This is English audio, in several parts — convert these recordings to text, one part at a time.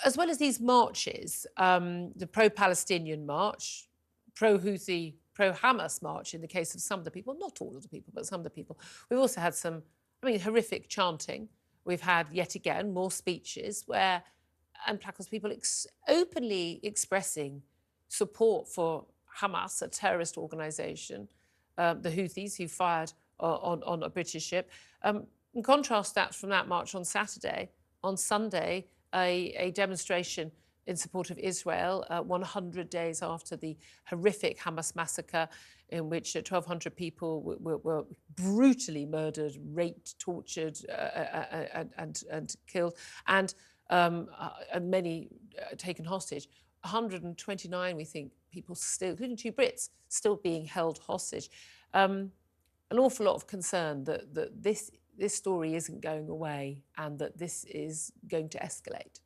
as well as these marches, the pro-Palestinian march, pro-Houthi, pro-Hamas march in the case of some of the people, not all of the people, but some of the people. We've also had some, horrific chanting. We've had, yet again, more speeches and placards, people openly expressing support for Hamas, a terrorist organisation, the Houthis who fired on a British ship. In contrast that from that march on Saturday, on Sunday, a demonstration in support of Israel 100 days after the horrific Hamas massacre in which 1,200 people were brutally murdered, raped, tortured and killed, and many taken hostage. 129, we think, people still, including 2 Brits, still being held hostage. An awful lot of concern that this story isn't going away and that this is going to escalate.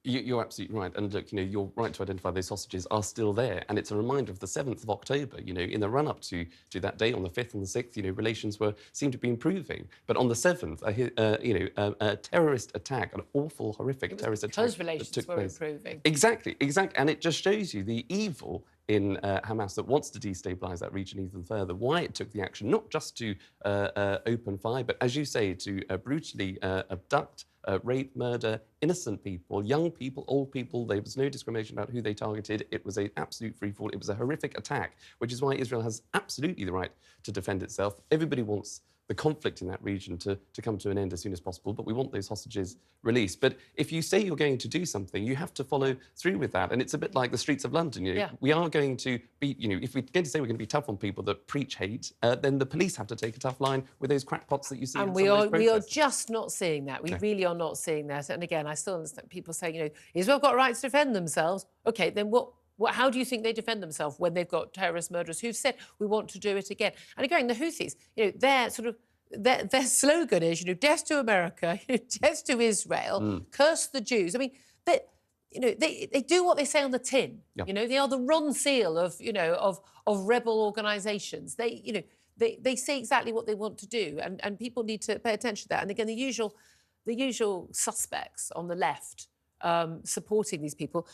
You're absolutely right. And look, you're right to identify those hostages are still there. And it's a reminder of the 7th of October, in the run-up to that day, on the 5th and the 6th, relations seemed to be improving. But on the 7th, a terrorist attack, an awful, horrific terrorist attack. Because relations were improving. Exactly. And it just shows you the evil in Hamas that wants to destabilise that region even further, why it took the action, not just to open fire, but, as you say, to brutally abduct, rape, murder innocent people, young people, old people. There was no discrimination about who they targeted. It was an absolute free-for-all. It was a horrific attack, which is why Israel has absolutely the right to defend itself. Everybody wants the conflict in that region to come to an end as soon as possible, but we want those hostages released. But if you say you're going to do something, you have to follow through with that. And it's a bit like the streets of London. We are going to be, if we're going to say we're going to be tough on people that preach hate, then the police have to take a tough line with those crackpots that you see. And we are just not seeing that. We really are not seeing that. And again, I still understand people saying, Israel got a right to defend themselves. OK, then how do you think they defend themselves when they've got terrorist murderers who've said, we want to do it again? And again, the Houthis, their slogan is, death to America, death to Israel, curse the Jews. They do what they say on the tin. Yep. They are the Ron Seal of rebel organisations. They say exactly what they want to do, and people need to pay attention to that. And again, the usual suspects on the left supporting these people.